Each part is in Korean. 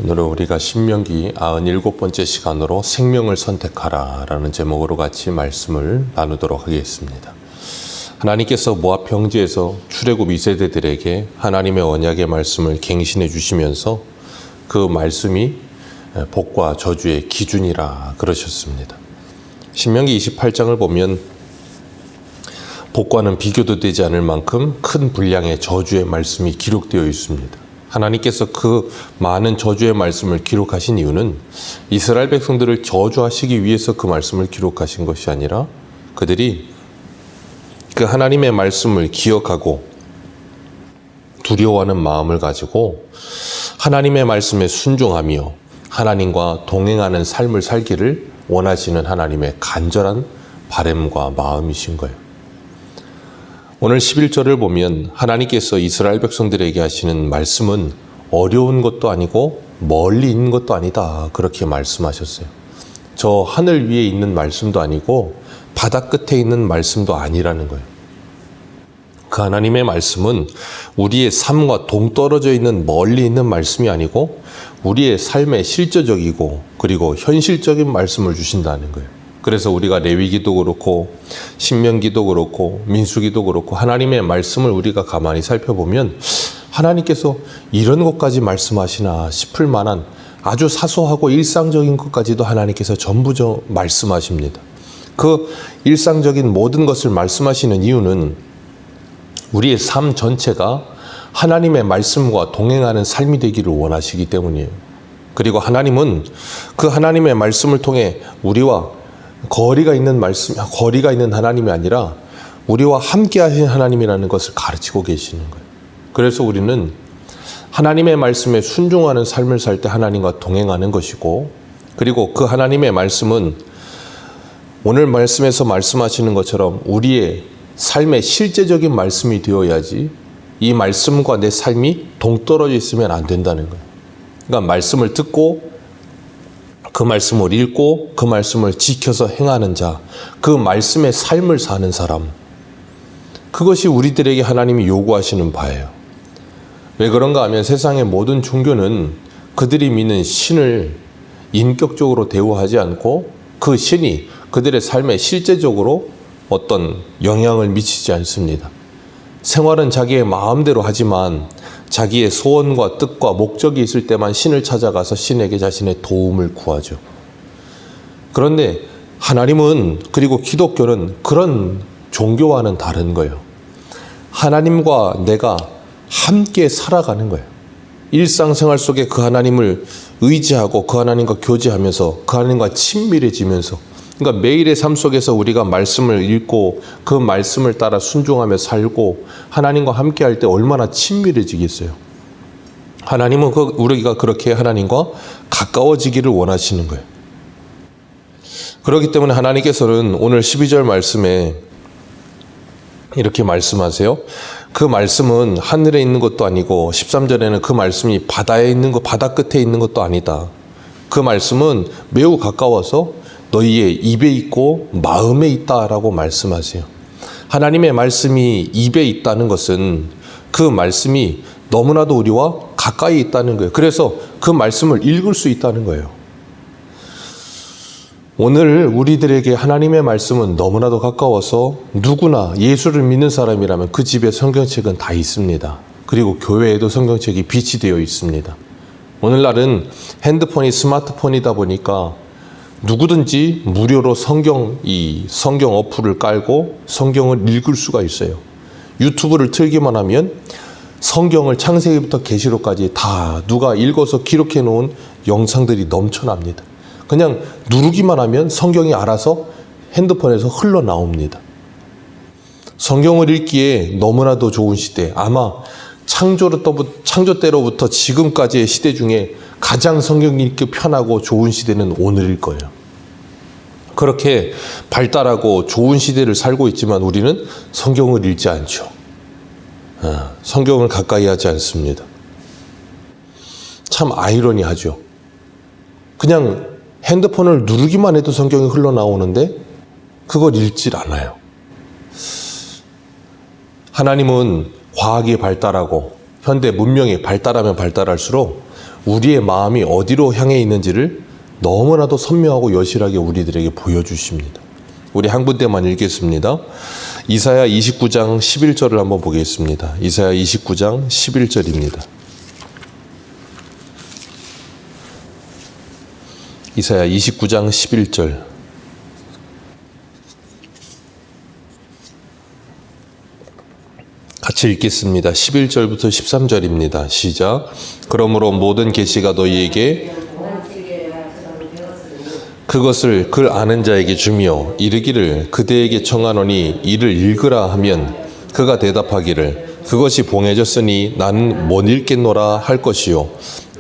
오늘은 우리가 신명기 97번째 시간으로 생명을 선택하라 라는 제목으로 같이 말씀을 나누도록 하겠습니다. 하나님께서 모압 평지에서 출애굽 2세대들에게 하나님의 언약의 말씀을 갱신해 주시면서 그 말씀이 복과 저주의 기준이라 그러셨습니다. 신명기 28장을 보면 복과는 비교도 되지 않을 만큼 큰 분량의 저주의 말씀이 기록되어 있습니다. 하나님께서 그 많은 저주의 말씀을 기록하신 이유는 이스라엘 백성들을 저주하시기 위해서 그 말씀을 기록하신 것이 아니라 그들이 그 하나님의 말씀을 기억하고 두려워하는 마음을 가지고 하나님의 말씀에 순종하며 하나님과 동행하는 삶을 살기를 원하시는 하나님의 간절한 바람과 마음이신 거예요. 오늘 11절을 보면 하나님께서 이스라엘 백성들에게 하시는 말씀은 어려운 것도 아니고 멀리 있는 것도 아니다. 그렇게 말씀하셨어요. 저 하늘 위에 있는 말씀도 아니고 바다 끝에 있는 말씀도 아니라는 거예요. 그 하나님의 말씀은 우리의 삶과 동떨어져 있는 멀리 있는 말씀이 아니고 우리의 삶에 실제적이고 그리고 현실적인 말씀을 주신다는 거예요. 그래서 우리가 레위기도 그렇고 신명기도 그렇고 민수기도 그렇고 하나님의 말씀을 우리가 가만히 살펴보면 하나님께서 이런 것까지 말씀하시나 싶을 만한 아주 사소하고 일상적인 것까지도 하나님께서 전부 말씀하십니다. 그 일상적인 모든 것을 말씀하시는 이유는 우리의 삶 전체가 하나님의 말씀과 동행하는 삶이 되기를 원하시기 때문이에요. 그리고 하나님은 그 하나님의 말씀을 통해 우리와 거리가 있는 하나님이 아니라 우리와 함께 하신 하나님이라는 것을 가르치고 계시는 거예요. 그래서 우리는 하나님의 말씀에 순종하는 삶을 살 때 하나님과 동행하는 것이고, 그리고 그 하나님의 말씀은 오늘 말씀에서 말씀하시는 것처럼 우리의 삶의 실제적인 말씀이 되어야지 이 말씀과 내 삶이 동떨어져 있으면 안 된다는 거예요. 그러니까 말씀을 듣고 그 말씀을 읽고 그 말씀을 지켜서 행하는 자, 그 말씀의 삶을 사는 사람, 그것이 우리들에게 하나님이 요구하시는 바예요. 왜 그런가 하면 세상의 모든 종교는 그들이 믿는 신을 인격적으로 대우하지 않고 그 신이 그들의 삶에 실제적으로 어떤 영향을 미치지 않습니다. 생활은 자기의 마음대로 하지만 자기의 소원과 뜻과 목적이 있을 때만 신을 찾아가서 신에게 자신의 도움을 구하죠. 그런데 하나님은, 그리고 기독교는 그런 종교와는 다른 거예요. 하나님과 내가 함께 살아가는 거예요. 일상생활 속에 그 하나님을 의지하고 그 하나님과 교제하면서 그 하나님과 친밀해지면서, 그러니까 매일의 삶 속에서 우리가 말씀을 읽고 그 말씀을 따라 순종하며 살고 하나님과 함께 할 때 얼마나 친밀해지겠어요. 하나님은 우리가 그렇게 하나님과 가까워지기를 원하시는 거예요. 그렇기 때문에 하나님께서는 오늘 12절 말씀에 이렇게 말씀하세요. 그 말씀은 하늘에 있는 것도 아니고 13절에는 그 말씀이 바다에 있는 것, 바다 끝에 있는 것도 아니다. 그 말씀은 매우 가까워서 너희의 입에 있고 마음에 있다라고 말씀하세요. 하나님의 말씀이 입에 있다는 것은 그 말씀이 너무나도 우리와 가까이 있다는 거예요. 그래서 그 말씀을 읽을 수 있다는 거예요. 오늘 우리들에게 하나님의 말씀은 너무나도 가까워서 누구나 예수를 믿는 사람이라면 그 집에 성경책은 다 있습니다. 그리고 교회에도 성경책이 비치되어 있습니다. 오늘날은 핸드폰이 스마트폰이다 보니까 누구든지 무료로 성경 어플을 깔고 성경을 읽을 수가 있어요. 유튜브를 틀기만 하면 성경을 창세기부터 계시록까지 다 누가 읽어서 기록해 놓은 영상들이 넘쳐납니다. 그냥 누르기만 하면 성경이 알아서 핸드폰에서 흘러나옵니다. 성경을 읽기에 너무나도 좋은 시대, 아마 창조 때로부터 지금까지의 시대 중에 가장 성경 읽기 편하고 좋은 시대는 오늘일 거예요. 그렇게 발달하고 좋은 시대를 살고 있지만 우리는 성경을 읽지 않죠. 성경을 가까이 하지 않습니다. 참 아이러니하죠. 그냥 핸드폰을 누르기만 해도 성경이 흘러나오는데 그걸 읽질 않아요. 하나님은 과학이 발달하고 현대 문명이 발달하면 발달할수록 우리의 마음이 어디로 향해 있는지를 너무나도 선명하고 여실하게 우리들에게 보여주십니다. 우리 한 군데만 읽겠습니다. 이사야 29장 11절을 한번 보겠습니다. 이사야 29장 11절입니다. 이사야 29장 11절. 같이 읽겠습니다. 11절부터 13절입니다. 시작. 그러므로 모든 계시가 너희에게 그것을 글 아는 자에게 주며 이르기를 그대에게 청하노니 이를 읽으라 하면 그가 대답하기를 그것이 봉해졌으니 나는 못 읽겠노라 할 것이요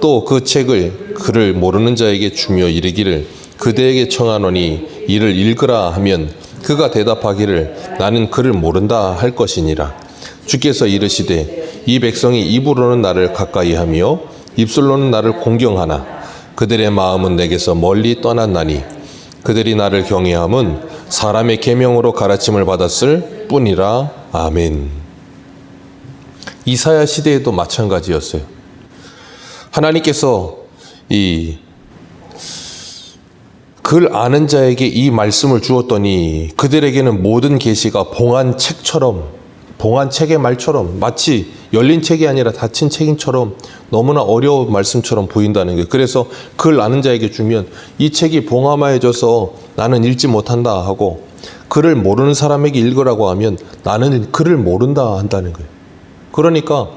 또 그 책을 그를 모르는 자에게 주며 이르기를 그대에게 청하노니 이를 읽으라 하면 그가 대답하기를 나는 그를 모른다 할 것이니라. 주께서 이르시되 이 백성이 입으로는 나를 가까이하며 입술로는 나를 공경하나 그들의 마음은 내게서 멀리 떠났나니 그들이 나를 경외함은 사람의 계명으로 가르침을 받았을 뿐이라. 아멘. 이사야 시대에도 마찬가지였어요. 하나님께서 이 글 아는 자에게 이 말씀을 주었더니 그들에게는 모든 계시가 봉한 책처럼, 봉한 책의 말처럼, 마치 열린 책이 아니라 닫힌 책인처럼 너무나 어려운 말씀처럼 보인다는 거예요. 그래서 글 아는 자에게 주면 이 책이 봉함해져서 나는 읽지 못한다 하고, 글을 모르는 사람에게 읽으라고 하면 나는 글을 모른다 한다는 거예요. 그러니까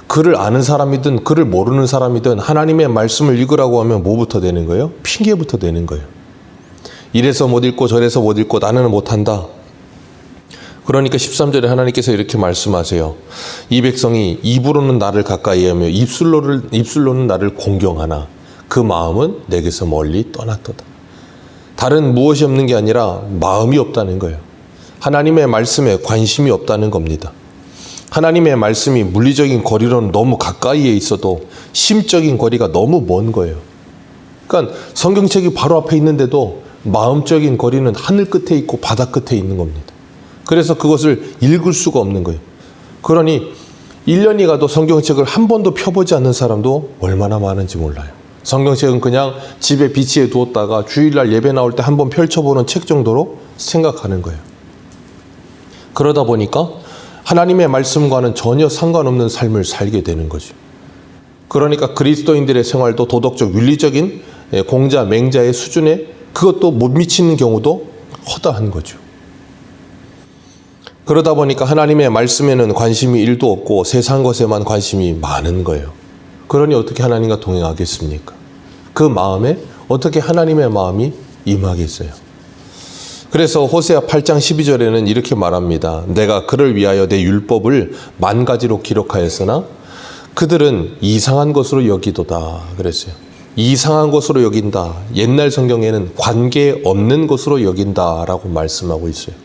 글을 아는 사람이든 글을 모르는 사람이든 하나님의 말씀을 읽으라고 하면 뭐부터 되는 거예요? 핑계부터 되는 거예요. 이래서 못 읽고 저래서 못 읽고 나는 못한다. 그러니까 13절에 하나님께서 이렇게 말씀하세요. 이 백성이 입으로는 나를 가까이하며 입술로는 나를 공경하나 그 마음은 내게서 멀리 떠났도다. 다른 무엇이 없는 게 아니라 마음이 없다는 거예요. 하나님의 말씀에 관심이 없다는 겁니다. 하나님의 말씀이 물리적인 거리로는 너무 가까이에 있어도 심적인 거리가 너무 먼 거예요. 그러니까 성경책이 바로 앞에 있는데도 마음적인 거리는 하늘 끝에 있고 바다 끝에 있는 겁니다. 그래서 그것을 읽을 수가 없는 거예요. 그러니 1년이 가도 성경책을 한 번도 펴보지 않는 사람도 얼마나 많은지 몰라요. 성경책은 그냥 집에 비치해 두었다가 주일날 예배 나올 때 한 번 펼쳐보는 책 정도로 생각하는 거예요. 그러다 보니까 하나님의 말씀과는 전혀 상관없는 삶을 살게 되는 거죠. 그러니까 그리스도인들의 생활도 도덕적 윤리적인 공자 맹자의 수준에 그것도 못 미치는 경우도 허다한 거죠. 그러다 보니까 하나님의 말씀에는 관심이 1도 없고 세상 것에만 관심이 많은 거예요. 그러니 어떻게 하나님과 동행하겠습니까? 그 마음에 어떻게 하나님의 마음이 임하겠어요? 그래서 호세아 8장 12절에는 이렇게 말합니다. 내가 그를 위하여 내 율법을 만 가지로 기록하였으나 그들은 이상한 것으로 여기도다 그랬어요. 이상한 것으로 여긴다. 옛날 성경에는 관계없는 것으로 여긴다라고 말씀하고 있어요.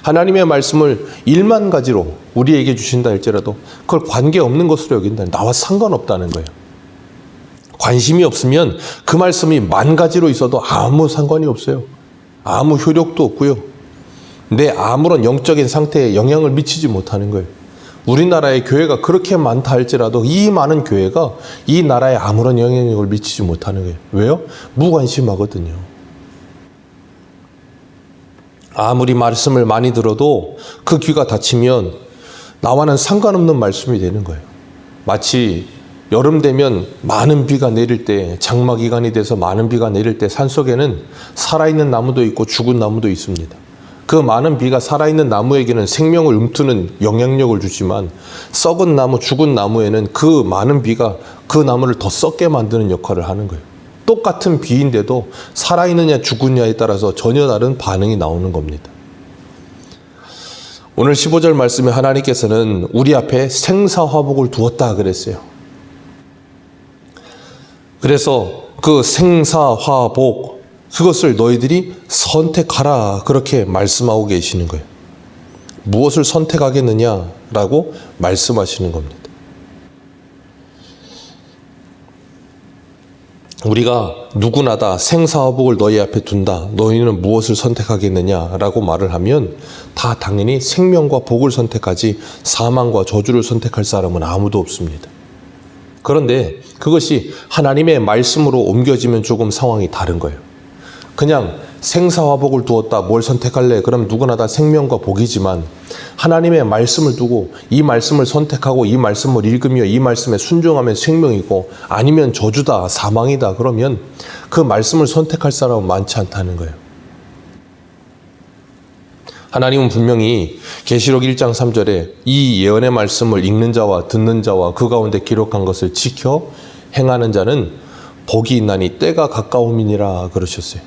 하나님의 말씀을 1만 가지로 우리에게 주신다 할지라도 그걸 관계없는 것으로 여긴다. 나와 상관없다는 거예요. 관심이 없으면 그 말씀이 만 가지로 있어도 아무 상관이 없어요. 아무 효력도 없고요. 내 아무런 영적인 상태에 영향을 미치지 못하는 거예요. 우리나라의 교회가 그렇게 많다 할지라도 이 많은 교회가 이 나라에 아무런 영향력을 미치지 못하는 거예요. 왜요? 무관심하거든요. 아무리 말씀을 많이 들어도 그 귀가 닫히면 나와는 상관없는 말씀이 되는 거예요. 마치 여름 되면 많은 비가 내릴 때, 장마 기간이 돼서 많은 비가 내릴 때 산속에는 살아있는 나무도 있고 죽은 나무도 있습니다. 그 많은 비가 살아있는 나무에게는 생명을 움트는 영향력을 주지만 썩은 나무, 죽은 나무에는 그 많은 비가 그 나무를 더 썩게 만드는 역할을 하는 거예요. 똑같은 비인데도 살아있느냐 죽느냐에 따라서 전혀 다른 반응이 나오는 겁니다. 오늘 15절 말씀에 하나님께서는 우리 앞에 생사화복을 두었다 그랬어요. 그래서 그 생사화복, 그것을 너희들이 선택하라 그렇게 말씀하고 계시는 거예요. 무엇을 선택하겠느냐라고 말씀하시는 겁니다. 우리가 누구나 다 생사화복을 너희 앞에 둔다. 너희는 무엇을 선택하겠느냐라고 말을 하면 다 당연히 생명과 복을 선택하지 사망과 저주를 선택할 사람은 아무도 없습니다. 그런데 그것이 하나님의 말씀으로 옮겨지면 조금 상황이 다른 거예요. 그냥 생사화복을 두었다. 뭘 선택할래? 그럼 누구나 다 생명과 복이지만 하나님의 말씀을 두고 이 말씀을 선택하고 이 말씀을 읽으며 이 말씀에 순종하면 생명이고 아니면 저주다, 사망이다. 그러면 그 말씀을 선택할 사람은 많지 않다는 거예요. 하나님은 분명히 계시록 1장 3절에 이 예언의 말씀을 읽는 자와 듣는 자와 그 가운데 기록한 것을 지켜 행하는 자는 복이 있나니 때가 가까움이니라 그러셨어요.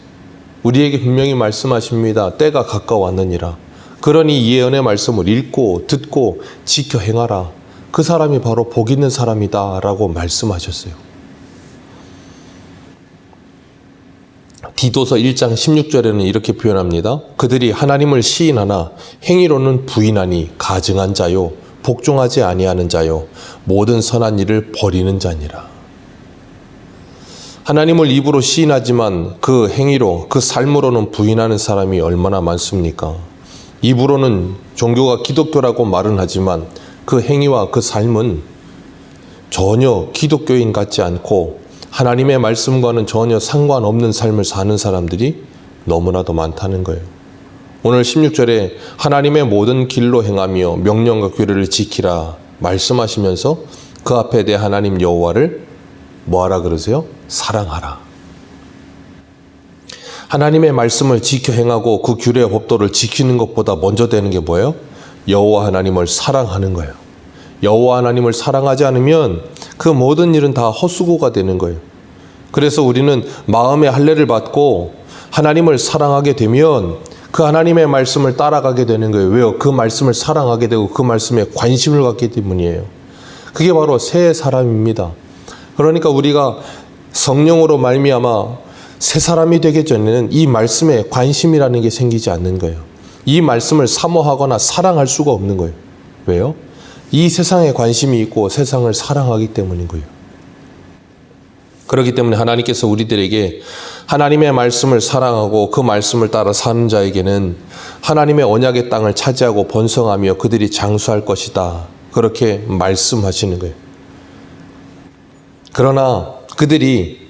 우리에게 분명히 말씀하십니다. 때가 가까웠느니라. 그러니 이 예언의 말씀을 읽고 듣고 지켜 행하라. 그 사람이 바로 복 있는 사람이다 라고 말씀하셨어요. 디도서 1장 16절에는 이렇게 표현합니다. 그들이 하나님을 시인하나 행위로는 부인하니 가증한 자요 복종하지 아니하는 자요 모든 선한 일을 버리는 자니라. 하나님을 입으로 시인하지만 그 행위로 그 삶으로는 부인하는 사람이 얼마나 많습니까? 입으로는 종교가 기독교라고 말은 하지만 그 행위와 그 삶은 전혀 기독교인 같지 않고 하나님의 말씀과는 전혀 상관없는 삶을 사는 사람들이 너무나도 많다는 거예요. 오늘 16절에 하나님의 모든 길로 행하며 명령과 규례를 지키라 말씀하시면서 그 앞에 내 하나님 여호와를 뭐하라 그러세요? 사랑하라. 하나님의 말씀을 지켜 행하고 그 규례와 법도를 지키는 것보다 먼저 되는 게 뭐예요? 여호와 하나님을 사랑하는 거예요. 여호와 하나님을 사랑하지 않으면 그 모든 일은 다 헛수고가 되는 거예요. 그래서 우리는 마음의 할례를 받고 하나님을 사랑하게 되면 그 하나님의 말씀을 따라가게 되는 거예요. 왜요? 그 말씀을 사랑하게 되고 그 말씀에 관심을 갖기 때문이에요. 그게 바로 새 사람입니다. 그러니까 우리가 성령으로 말미암아 새 사람이 되기 전에는 이 말씀에 관심이라는 게 생기지 않는 거예요. 이 말씀을 사모하거나 사랑할 수가 없는 거예요. 왜요? 이 세상에 관심이 있고 세상을 사랑하기 때문인 거예요. 그렇기 때문에 하나님께서 우리들에게 하나님의 말씀을 사랑하고 그 말씀을 따라 사는 자에게는 하나님의 언약의 땅을 차지하고 번성하며 그들이 장수할 것이다. 그렇게 말씀하시는 거예요. 그러나 그들이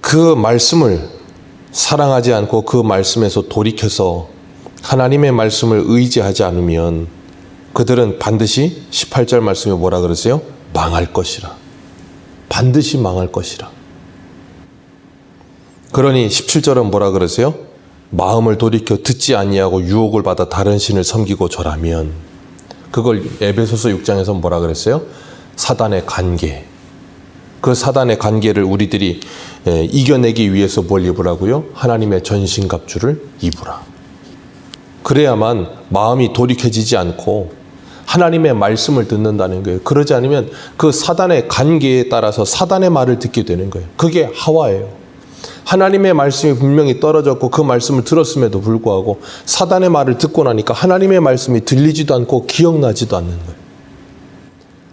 그 말씀을 사랑하지 않고 그 말씀에서 돌이켜서 하나님의 말씀을 의지하지 않으면 그들은 반드시 18절 말씀에 뭐라 그러세요? 망할 것이라. 반드시 망할 것이라. 그러니 17절은 뭐라 그러세요? 마음을 돌이켜 듣지 아니하고 유혹을 받아 다른 신을 섬기고 절하면 그걸 에베소서 6장에서 뭐라 그랬어요? 사단의 관계. 그 사단의 관계를 우리들이 이겨내기 위해서 뭘 입으라고요? 하나님의 전신갑주를 입으라. 그래야만 마음이 돌이켜지지 않고 하나님의 말씀을 듣는다는 거예요. 그러지 않으면 그 사단의 관계에 따라서 사단의 말을 듣게 되는 거예요. 그게 하와예요. 하나님의 말씀이 분명히 떨어졌고 그 말씀을 들었음에도 불구하고 사단의 말을 듣고 나니까 하나님의 말씀이 들리지도 않고 기억나지도 않는 거예요.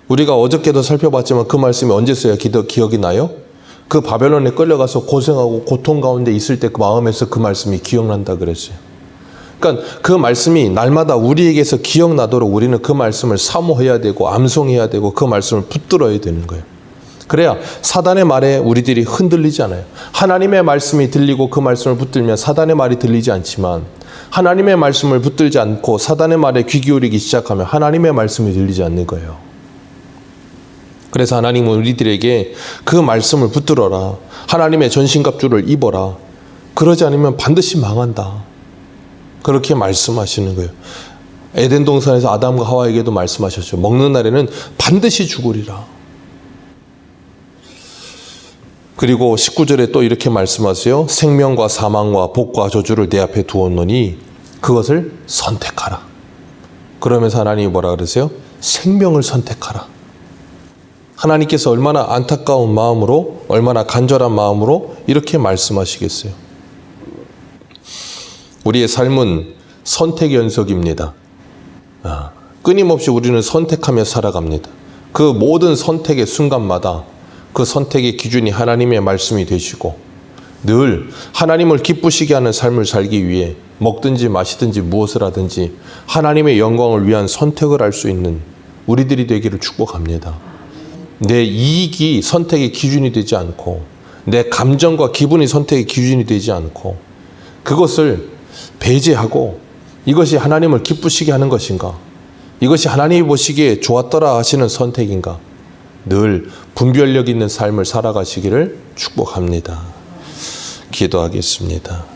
우리가 어저께도 살펴봤지만 그 말씀이 언제서야 기억이 나요? 그 바벨론에 끌려가서 고생하고 고통 가운데 있을 때 그 마음에서 그 말씀이 기억난다 그랬어요. 그러니까 그 말씀이 날마다 우리에게서 기억나도록 우리는 그 말씀을 사모해야 되고 암송해야 되고 그 말씀을 붙들어야 되는 거예요. 그래야 사단의 말에 우리들이 흔들리지 않아요. 하나님의 말씀이 들리고 그 말씀을 붙들면 사단의 말이 들리지 않지만 하나님의 말씀을 붙들지 않고 사단의 말에 귀 기울이기 시작하면 하나님의 말씀이 들리지 않는 거예요. 그래서 하나님은 우리들에게 그 말씀을 붙들어라. 하나님의 전신갑주를 입어라. 그러지 않으면 반드시 망한다. 그렇게 말씀하시는 거예요. 에덴 동산에서 아담과 하와에게도 말씀하셨죠. 먹는 날에는 반드시 죽으리라. 그리고 19절에 또 이렇게 말씀하세요. 생명과 사망과 복과 저주를 내 앞에 두었노니 그것을 선택하라. 그러면서 하나님이 뭐라 그러세요? 생명을 선택하라. 하나님께서 얼마나 안타까운 마음으로 얼마나 간절한 마음으로 이렇게 말씀하시겠어요. 우리의 삶은 선택 연속입니다. 끊임없이 우리는 선택하며 살아갑니다. 그 모든 선택의 순간마다 그 선택의 기준이 하나님의 말씀이 되시고 늘 하나님을 기쁘시게 하는 삶을 살기 위해 먹든지 마시든지 무엇을 하든지 하나님의 영광을 위한 선택을 할 수 있는 우리들이 되기를 축복합니다. 내 이익이 선택의 기준이 되지 않고 내 감정과 기분이 선택의 기준이 되지 않고 그것을 배제하고 이것이 하나님을 기쁘시게 하는 것인가? 이것이 하나님이 보시기에 좋았더라 하시는 선택인가? 늘 분별력 있는 삶을 살아가시기를 축복합니다. 기도하겠습니다.